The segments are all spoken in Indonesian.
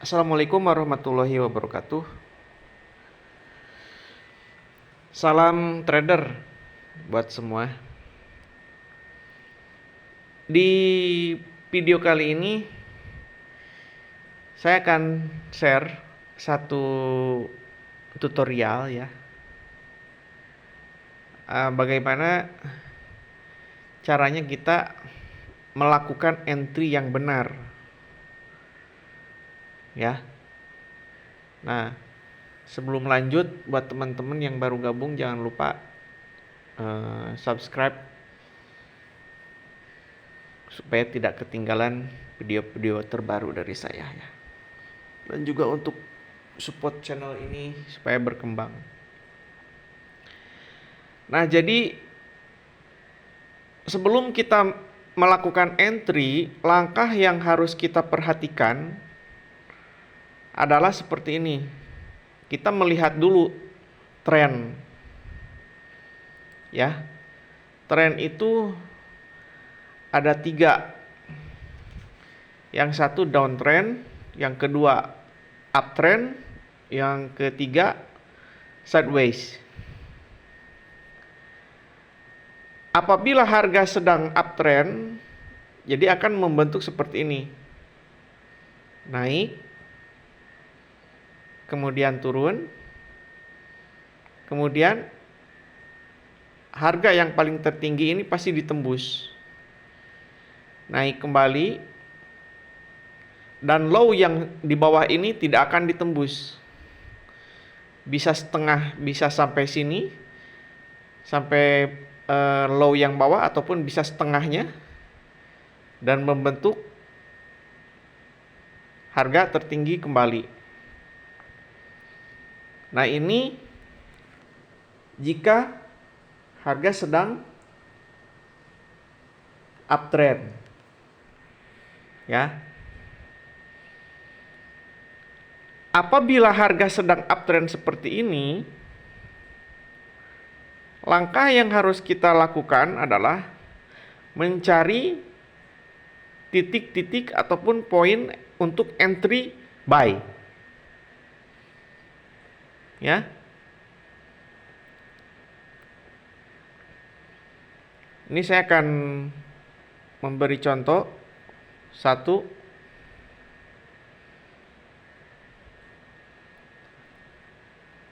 Assalamualaikum warahmatullahi wabarakatuh. Salam trader buat semua. Di video kali ini saya akan share satu tutorial ya. Bagaimana caranya kita melakukan entry yang benar. Ya. Nah, sebelum lanjut, buat teman-teman yang baru gabung jangan lupa subscribe supaya tidak ketinggalan video-video terbaru dari saya ya. Dan juga untuk support channel ini supaya berkembang. Nah, jadi sebelum kita melakukan entry, langkah yang harus kita perhatikan adalah seperti ini. Kita melihat dulu tren. Ya. Tren itu ada 3. Yang satu downtrend, yang kedua uptrend, yang ketiga sideways. Apabila harga sedang uptrend, jadi akan membentuk seperti ini. Naik, kemudian turun, kemudian harga yang paling tertinggi ini pasti ditembus. Naik kembali, dan low yang di bawah ini tidak akan ditembus. Bisa setengah, bisa sampai sini, sampai low yang bawah, ataupun bisa setengahnya, dan membentuk harga tertinggi kembali. Nah, ini jika harga sedang uptrend ya. Apabila harga sedang uptrend seperti ini, langkah yang harus kita lakukan adalah mencari titik-titik ataupun poin untuk entry buy. Ya. Ini saya akan memberi contoh. 1,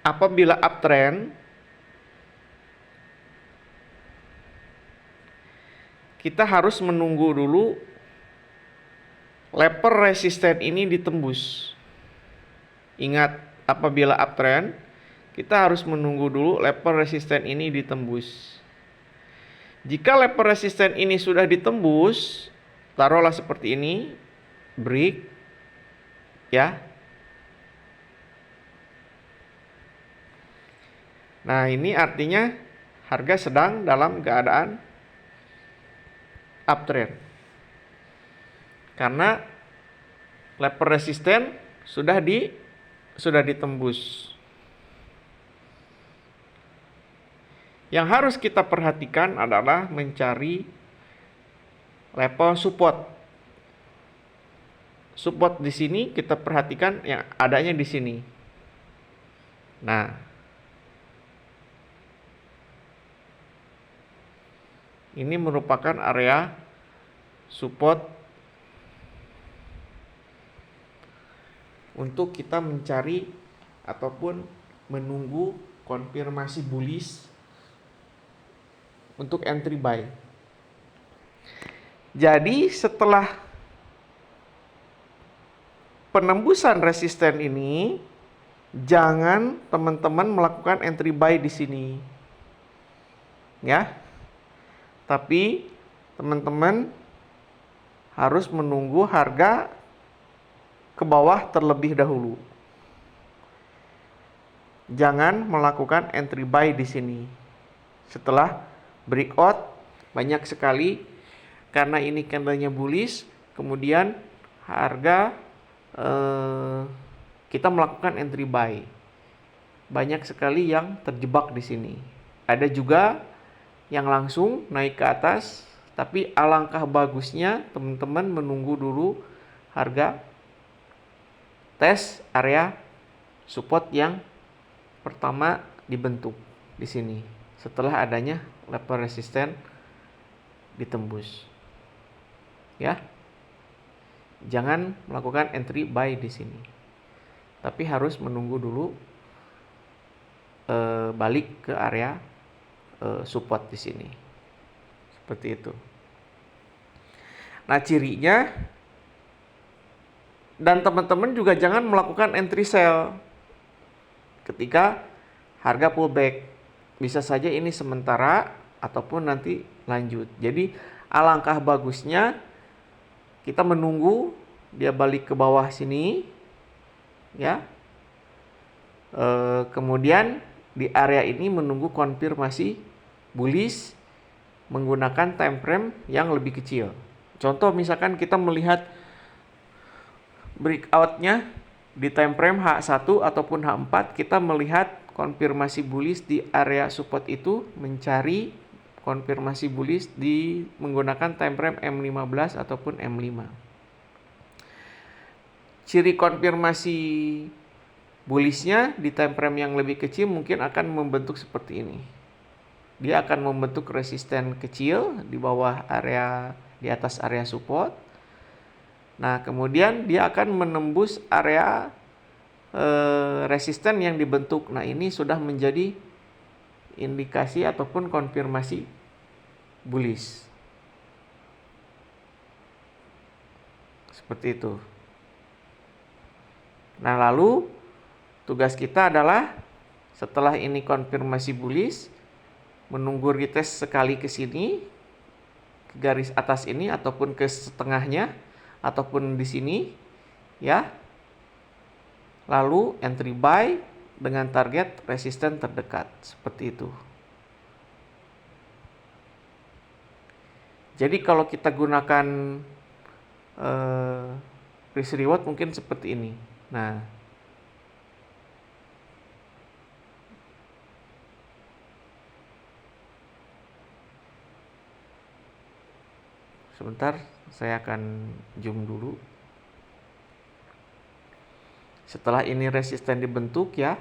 apabila uptrend, kita harus menunggu dulu level resisten ini ditembus. Ingat, apabila uptrend, kita harus menunggu dulu level resisten ini ditembus. Jika level resisten ini sudah ditembus, taruhlah seperti ini, break ya. Nah, ini artinya harga sedang dalam keadaan uptrend. Karena level resisten sudah ditembus. Yang harus kita perhatikan adalah mencari level support. Support di sini kita perhatikan yang adanya di sini. Nah, ini merupakan area support untuk kita mencari ataupun menunggu konfirmasi bullish untuk entry buy. Jadi setelah penembusan resisten ini, jangan teman-teman melakukan entry buy di sini. Ya. Tapi teman-teman harus menunggu harga ke bawah terlebih dahulu. Jangan melakukan entry buy di sini. Setelah breakout banyak sekali, karena ini candlenya bullish, kemudian harga kita melakukan entry buy. Banyak sekali yang terjebak di sini. Ada juga yang langsung naik ke atas, tapi alangkah bagusnya teman-teman menunggu dulu harga tes area support yang pertama dibentuk di sini setelah adanya level resisten ditembus. Ya. Jangan melakukan entry buy di sini. Tapi harus menunggu dulu balik ke area support di sini. Seperti itu. Nah, cirinya dan teman-teman juga jangan melakukan entry sell ketika harga pullback. Bisa saja ini sementara ataupun nanti lanjut. Jadi alangkah bagusnya kita menunggu dia balik ke bawah sini, ya. Kemudian di area ini menunggu konfirmasi bullish menggunakan time frame yang lebih kecil. Contoh misalkan kita melihat breakout-nya di time frame H1 ataupun H4, kita melihat konfirmasi bullish di area support itu, mencari konfirmasi bullish di menggunakan time frame M15 ataupun M5. Ciri konfirmasi bullishnya di time frame yang lebih kecil mungkin akan membentuk seperti ini. Dia akan membentuk resisten kecil di bawah area, di atas area support. Nah, kemudian dia akan menembus area resisten yang dibentuk. Nah, ini sudah menjadi indikasi ataupun konfirmasi bullish. Seperti itu. Nah, lalu tugas kita adalah setelah ini konfirmasi bullish, menunggu retest sekali ke sini, ke garis atas ini ataupun ke setengahnya ataupun di sini, ya. Lalu entry buy dengan target resisten terdekat, seperti itu. Jadi kalau kita gunakan risk reward mungkin seperti ini. Nah, sebentar, saya akan zoom dulu. Setelah ini resisten dibentuk, ya.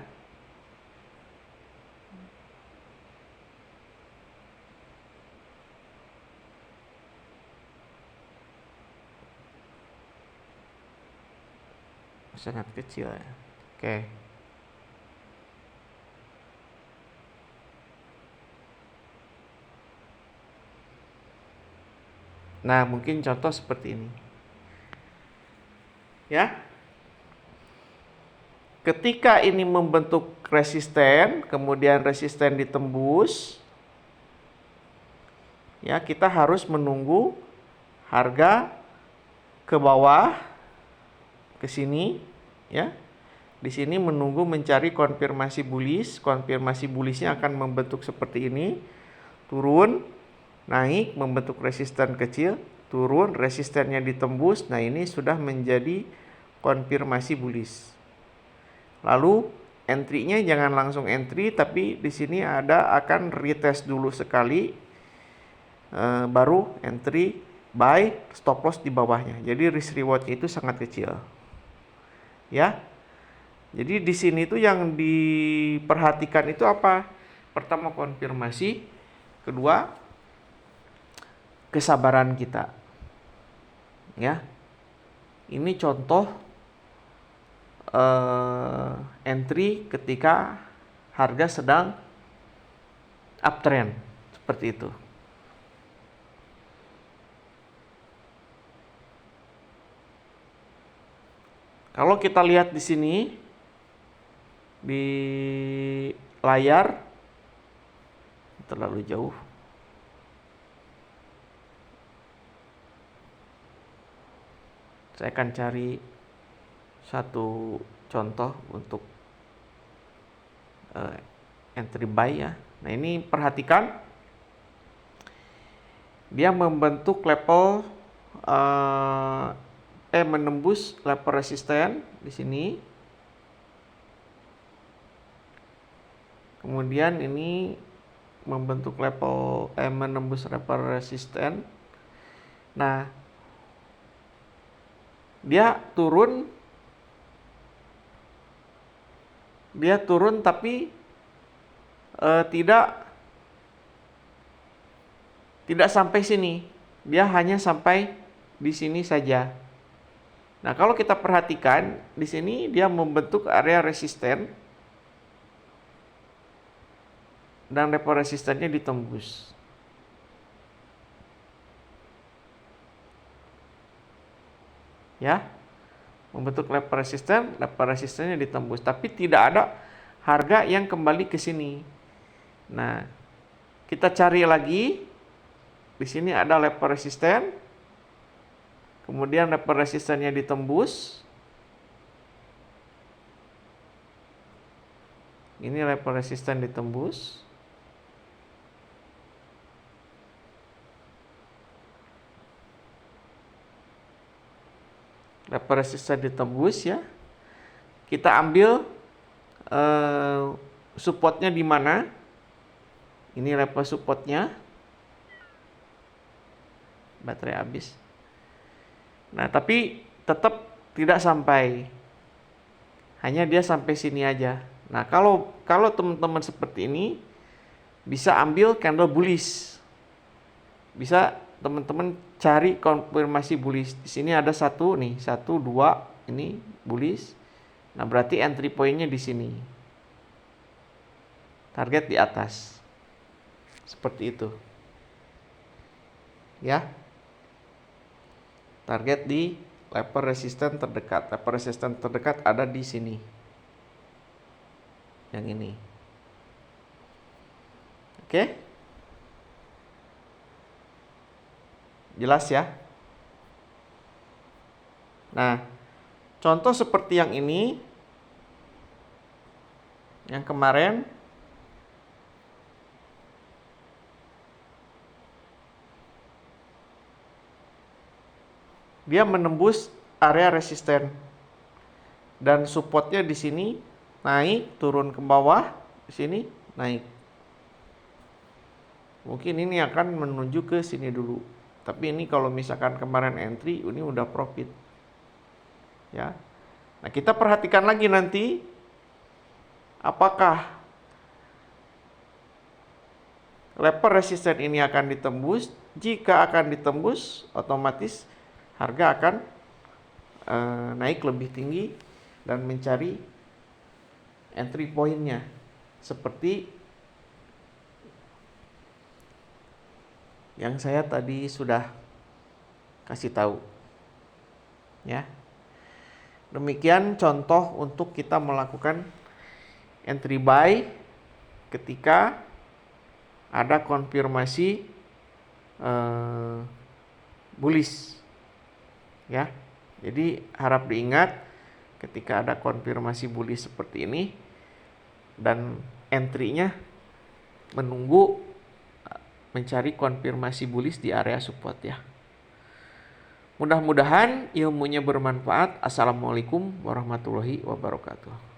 Sangat kecil, ya. Oke. Nah, mungkin contoh seperti ini. Ya. Ketika ini membentuk resisten, kemudian resisten ditembus, ya, kita harus menunggu harga ke bawah, ke sini, ya. Di sini menunggu mencari konfirmasi bullish. Konfirmasi bullishnya akan membentuk seperti ini, turun, naik, membentuk resisten kecil, turun, resistennya ditembus. Nah, ini sudah menjadi konfirmasi bullish. Lalu entry-nya jangan langsung entry, tapi di sini ada akan retest dulu sekali, baru entry buy, stop loss di bawahnya. Jadi risk reward-nya itu sangat kecil, ya. Jadi di sini tuh yang diperhatikan itu apa? Pertama konfirmasi, kedua kesabaran kita, ya. Ini contoh entry ketika harga sedang uptrend, seperti itu. Kalau kita lihat di sini di layar, terlalu jauh. Saya akan cari satu contoh untuk entry buy, ya. Nah, ini perhatikan dia membentuk level menembus level resisten di sini. Kemudian ini membentuk level menembus level resisten. Nah, dia turun dia turun tapi tidak sampai sini. Dia hanya sampai di sini saja. Nah, kalau kita perhatikan di sini dia membentuk area resisten dan level resistennya ditembus. Ya. Membentuk level resistennya ditembus, tapi tidak ada harga yang kembali ke sini. Nah, kita cari lagi. Di sini ada level resisten. Kemudian level resistennya ditembus. Ini level resisten ditembus. Level resisten ditembus ya. Kita ambil supportnya di mana? Ini level supportnya. Baterai habis. Nah, tapi tetap tidak sampai. Hanya dia sampai sini aja. Nah, kalau teman-teman seperti ini bisa ambil candle bullish. Bisa teman-teman cari konfirmasi bullish. Di sini ada 1 nih, 1 2 ini bullish. Nah, berarti entry point-nya di sini. Target di atas. Seperti itu. Ya. Target di level resisten terdekat. Level resisten terdekat ada di sini. Yang ini. Oke? Jelas ya? Nah, contoh seperti yang ini, yang kemarin, dia menembus area resisten dan supportnya di sini naik, turun ke bawah, di sini naik. Mungkin ini akan menuju ke sini dulu. Tapi ini kalau misalkan kemarin entry, ini udah profit. Ya. Nah, kita perhatikan lagi nanti apakah level resisten ini akan ditembus. Jika akan ditembus, otomatis harga akan naik lebih tinggi dan mencari entry point-nya seperti yang saya tadi sudah kasih tahu. Ya. Demikian contoh untuk kita melakukan entry buy ketika ada konfirmasi bullish. Ya. Jadi harap diingat ketika ada konfirmasi bullish seperti ini dan entry-nya menunggu mencari konfirmasi bullish di area support ya. Mudah-mudahan ilmunya bermanfaat. Assalamualaikum warahmatullahi wabarakatuh.